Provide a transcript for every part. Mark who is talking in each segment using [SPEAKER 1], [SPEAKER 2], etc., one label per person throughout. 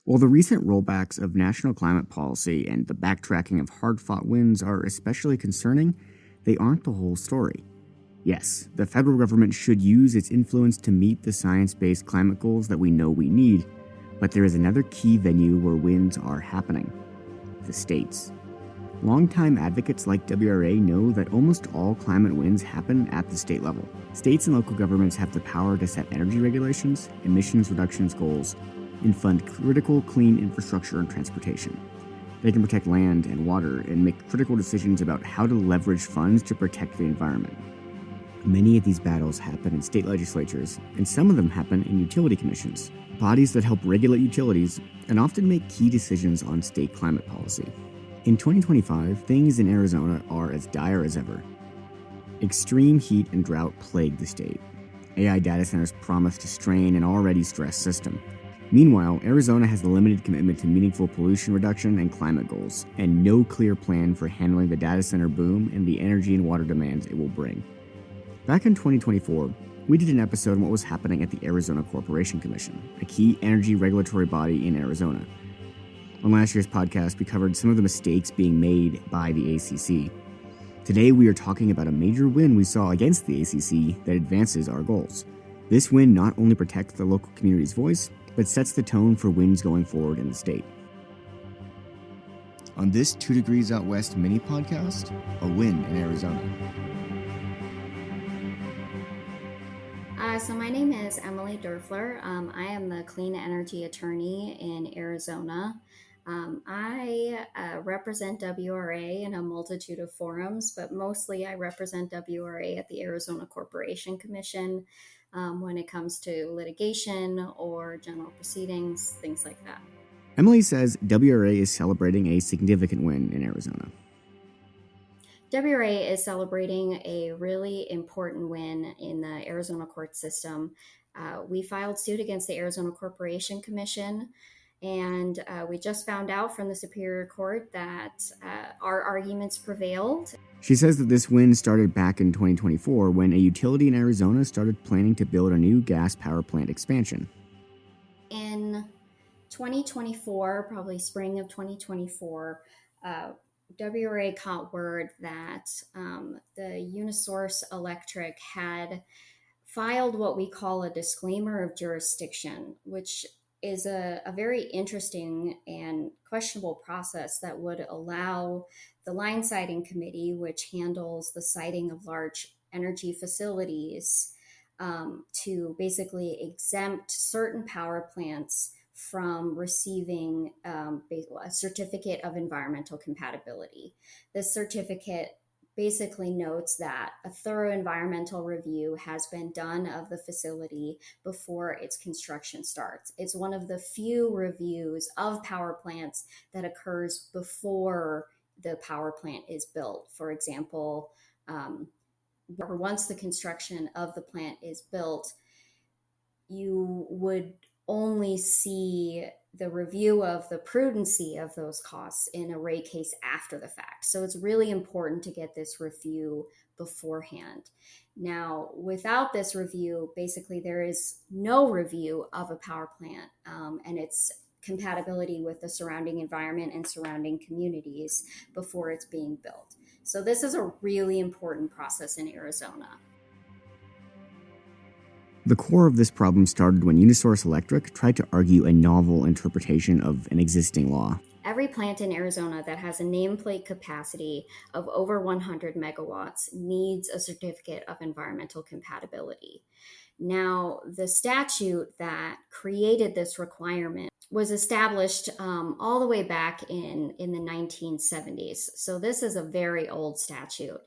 [SPEAKER 1] While the recent rollbacks of national climate policy and the backtracking of hard-fought wins are especially concerning, they aren't the whole story. Yes, the federal government should use its influence to meet the science-based climate goals that we know we need, but there is another key venue where wins are happening: the states. Longtime advocates like WRA know that almost all climate wins happen at the state level. States and local governments have the power to set energy regulations, emissions reductions goals, and fund critical clean infrastructure and transportation. They can protect land and water and make critical decisions about how to leverage funds to protect the environment. Many of these battles happen in state legislatures, and some of them happen in utility commissions, bodies that help regulate utilities and often make key decisions on state climate policy. In 2025, things in Arizona are as dire as ever. Extreme heat and drought plague the state. AI data centers promise to strain an already stressed system. Meanwhile, Arizona has a limited commitment to meaningful pollution reduction and climate goals, and no clear plan for handling the data center boom and the energy and water demands it will bring. Back in 2024, we did an episode on what was happening at the Arizona Corporation Commission, a key energy regulatory body in Arizona. On last year's podcast, we covered some of the mistakes being made by the ACC. Today, we are talking about a major win we saw against the ACC that advances our goals. This win not only protects the local community's voice, but sets the tone for wins going forward in the state. On this 2 Degrees Out West mini podcast, a win in Arizona.
[SPEAKER 2] So my name is Emily Derfler. I am the clean energy attorney in Arizona. I represent WRA in a multitude of forums, but mostly I represent WRA at the Arizona Corporation Commission when it comes to litigation or general proceedings, things like that.
[SPEAKER 1] Emily says WRA is celebrating a significant win in Arizona.
[SPEAKER 2] WRA is celebrating a really important win in the Arizona court system. We filed suit against the Arizona Corporation Commission, and we just found out from the Superior Court that our arguments prevailed.
[SPEAKER 1] She says that this win started back in 2024 when a utility in Arizona started planning to build a new gas power plant expansion.
[SPEAKER 2] In 2024, probably spring of 2024, WRA caught word that the Unisource Electric had filed what we call a disclaimer of jurisdiction, which is a very interesting and questionable process that would allow the line siting committee, which handles the siting of large energy facilities, to basically exempt certain power plants from receiving a certificate of environmental compatibility. This certificate basically notes that a thorough environmental review has been done of the facility before its construction starts. It's one of the few reviews of power plants that occurs before the power plant is built. For example, once the construction of the plant is built, you would only see the review of the prudency of those costs in a rate case after the fact. So it's really important to get this review beforehand. Now, without this review, basically there is no review of a power plant and its compatibility with the surrounding environment and surrounding communities before it's being built. So this is a really important process in Arizona.
[SPEAKER 1] The core of this problem started when Unisource Electric tried to argue a novel interpretation of an existing law.
[SPEAKER 2] Every plant in Arizona that has a nameplate capacity of over 100 megawatts needs a certificate of environmental compatibility. Now, the statute that created this requirement was established all the way back in the 1970s. So this is a very old statute.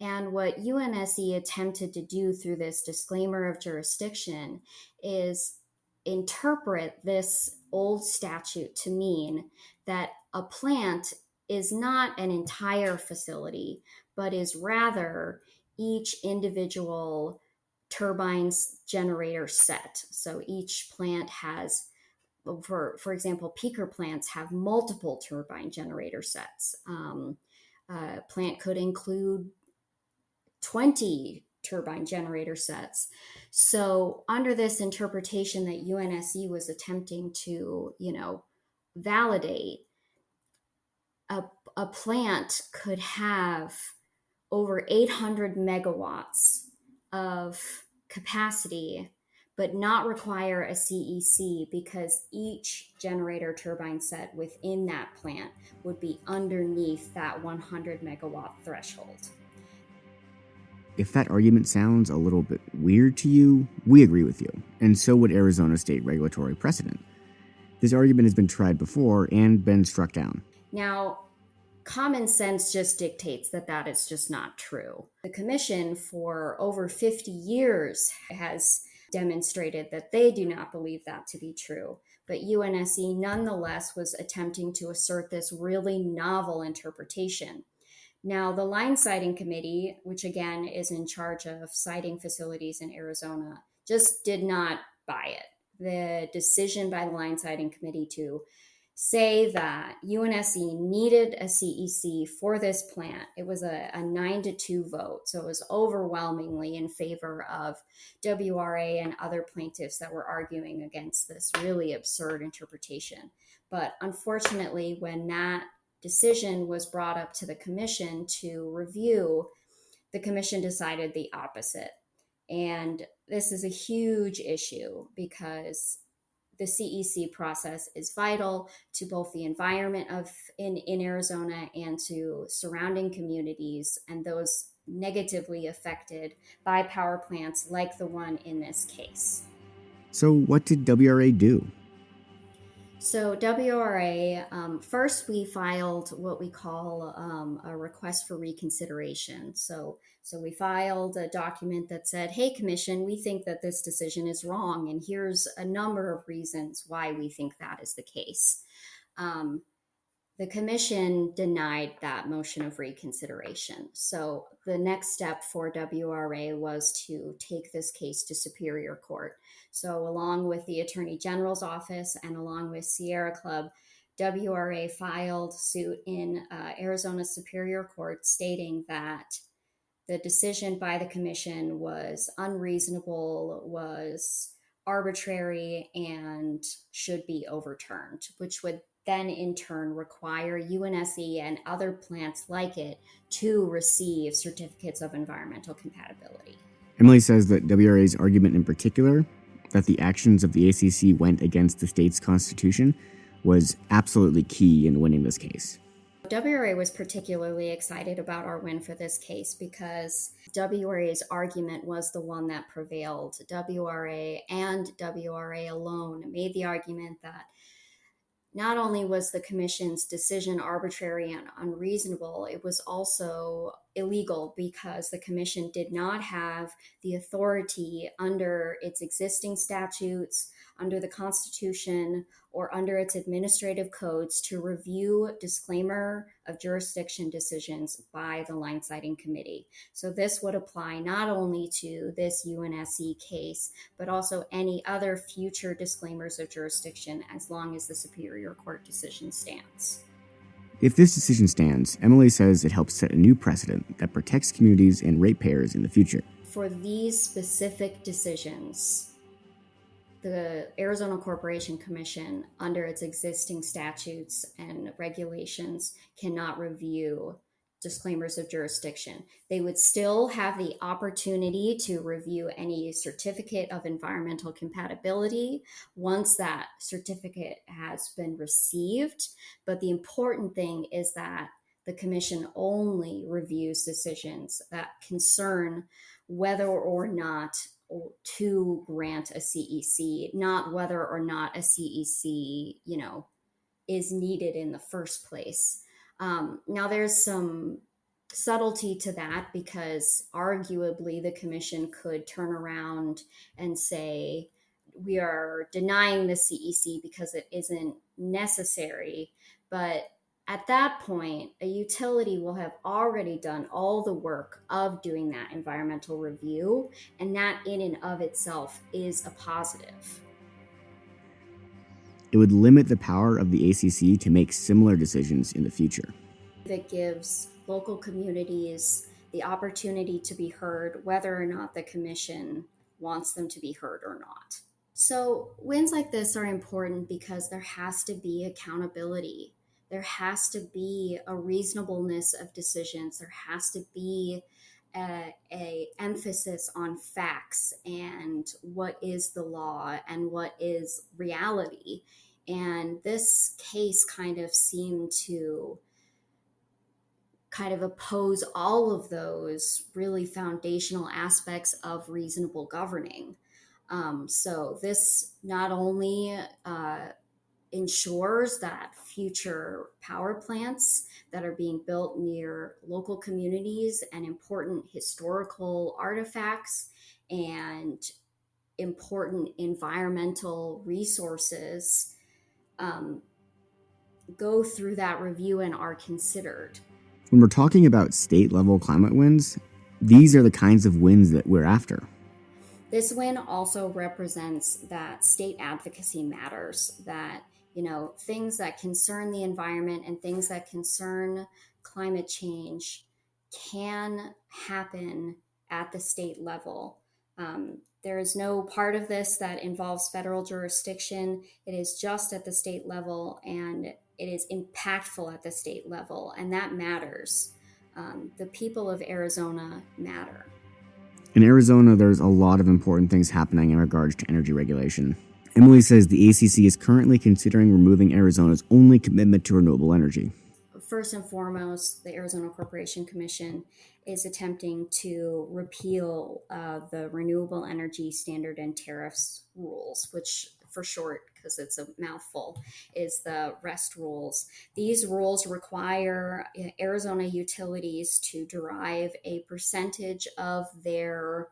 [SPEAKER 2] And what UNSE attempted to do through this disclaimer of jurisdiction is interpret this old statute to mean that a plant is not an entire facility, but is rather each individual turbines generator set. So each plant has, for example, peaker plants have multiple turbine generator sets. Plant could include 20 turbine generator sets. So under this interpretation that UNSE was attempting to, validate a plant could have over 800 megawatts of capacity, but not require a CEC because each generator turbine set within that plant would be underneath that 100 megawatt threshold.
[SPEAKER 1] If that argument sounds a little bit weird to you, we agree with you, and so would Arizona state regulatory precedent. This argument has been tried before and been struck down.
[SPEAKER 2] Now, common sense just dictates that that is just not true. The commission for over 50 years has demonstrated that they do not believe that to be true. But UNSC nonetheless was attempting to assert this really novel interpretation. Now, the Line Siting Committee, which again is in charge of siting facilities in Arizona, just did not buy it. The decision by the Line Siting Committee to say that UNSC needed a CEC for this plant, it was a 9-2 vote. So it was overwhelmingly in favor of WRA and other plaintiffs that were arguing against this really absurd interpretation. But unfortunately, when that decision was brought up to the commission to review, the commission decided the opposite. And this is a huge issue because the CEC process is vital to both the environment in Arizona and to surrounding communities and those negatively affected by power plants like the one in this case.
[SPEAKER 1] So what did WRA do?
[SPEAKER 2] So WRA, first we filed what we call a request for reconsideration. So we filed a document that said, hey, commission, we think that this decision is wrong, and here's a number of reasons why we think that is the case. The commission denied that motion of reconsideration. So the next step for WRA was to take this case to Superior Court. So along with the Attorney General's office and along with Sierra Club, WRA filed suit in Arizona Superior Court stating that the decision by the commission was unreasonable, was arbitrary, and should be overturned, which would then in turn require UNSC and other plants like it to receive certificates of environmental compatibility.
[SPEAKER 1] Emily says that WRA's argument in particular, that the actions of the ACC went against the state's constitution, was absolutely key in winning this case.
[SPEAKER 2] WRA was particularly excited about our win for this case because WRA's argument was the one that prevailed. WRA and WRA alone made the argument that not only was the commission's decision arbitrary and unreasonable, it was also illegal because the commission did not have the authority under its existing statutes, under the Constitution, or under its administrative codes to review disclaimer of jurisdiction decisions by the Line Siting Committee. So this would apply not only to this UNSC case, but also any other future disclaimers of jurisdiction as long as the Superior Court decision stands.
[SPEAKER 1] If this decision stands, Emily says it helps set a new precedent that protects communities and ratepayers in the future.
[SPEAKER 2] For these specific decisions, the Arizona Corporation Commission, under its existing statutes and regulations, cannot review disclaimers of jurisdiction. They would still have the opportunity to review any certificate of environmental compatibility once that certificate has been received. But the important thing is that the commission only reviews decisions that concern whether or not to grant a CEC, not whether or not a CEC, is needed in the first place. Now, there's some subtlety to that because arguably the commission could turn around and say, we are denying the CEC because it isn't necessary. But at that point, a utility will have already done all the work of doing that environmental review, and that in and of itself is a positive.
[SPEAKER 1] It would limit the power of the ACC to make similar decisions in the future.
[SPEAKER 2] That gives local communities the opportunity to be heard, whether or not the commission wants them to be heard or not. So wins like this are important because there has to be accountability. There has to be a reasonableness of decisions. There has to be a emphasis on facts and what is the law and what is reality. And this case kind of seemed to kind of oppose all of those really foundational aspects of reasonable governing. So this not only ensures that future power plants that are being built near local communities and important historical artifacts and important environmental resources go through that review and are considered.
[SPEAKER 1] When we're talking about state-level climate wins, these are the kinds of wins that we're after.
[SPEAKER 2] This win also represents that state advocacy matters, that, things that concern the environment and things that concern climate change can happen at the state level. There is no part of this that involves federal jurisdiction. It is just at the state level, and it is impactful at the state level, and that matters. The people of Arizona matter.
[SPEAKER 1] In Arizona, there's a lot of important things happening in regards to energy regulation. Emily says the ACC is currently considering removing Arizona's only commitment to renewable energy.
[SPEAKER 2] First and foremost, the Arizona Corporation Commission is attempting to repeal the Renewable Energy Standard and Tariffs rules, which for short, because it's a mouthful, is the REST rules. These rules require Arizona utilities to derive a percentage of their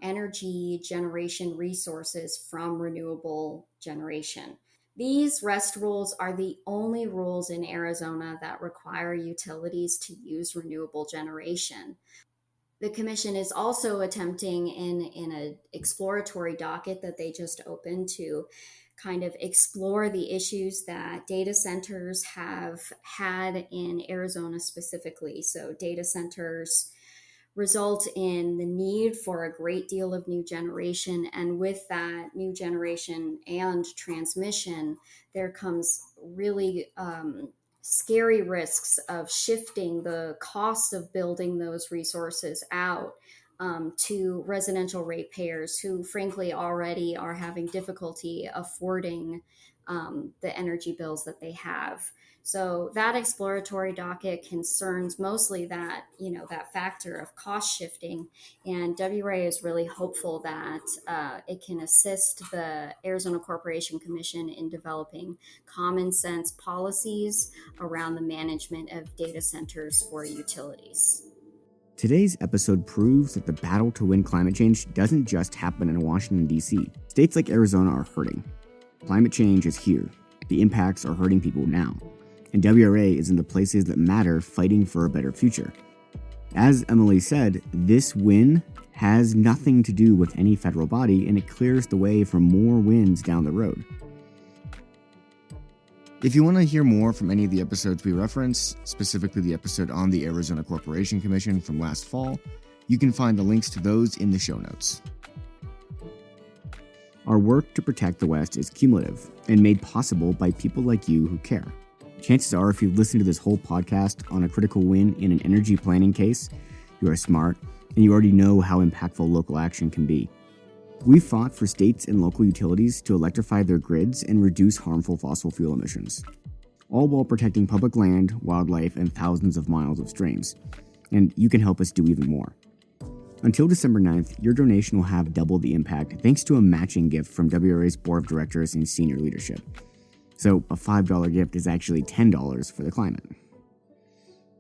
[SPEAKER 2] energy generation resources from renewable generation. These REST rules are the only rules in Arizona that require utilities to use renewable generation. The commission is also attempting in an exploratory docket that they just opened to kind of explore the issues that data centers have had in Arizona specifically. So data centers result in the need for a great deal of new generation. And with that new generation and transmission, there comes really scary risks of shifting the cost of building those resources out to residential ratepayers who frankly already are having difficulty affording the energy bills that they have. So that exploratory docket concerns mostly that, that factor of cost shifting. And WRA is really hopeful that it can assist the Arizona Corporation Commission in developing common sense policies around the management of data centers for utilities.
[SPEAKER 1] Today's episode proves that the battle to win climate change doesn't just happen in Washington, D.C. States like Arizona are hurting. Climate change is here. The impacts are hurting people now. And WRA is in the places that matter fighting for a better future. As Emily said, this win has nothing to do with any federal body, and it clears the way for more wins down the road. If you want to hear more from any of the episodes we reference, specifically the episode on the Arizona Corporation Commission from last fall, you can find the links to those in the show notes. Our work to protect the West is cumulative and made possible by people like you who care. Chances are, if you've listened to this whole podcast on a critical win in an energy planning case, you are smart and you already know how impactful local action can be. We've fought for states and local utilities to electrify their grids and reduce harmful fossil fuel emissions, all while protecting public land, wildlife, and thousands of miles of streams. And you can help us do even more. Until December 9th, your donation will have double the impact thanks to a matching gift from WRA's board of directors and senior leadership. So a $5 gift is actually $10 for the climate.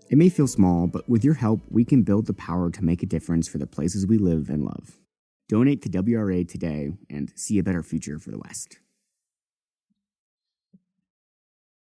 [SPEAKER 1] It may feel small, but with your help, we can build the power to make a difference for the places we live and love. Donate to WRA today and see a better future for the West.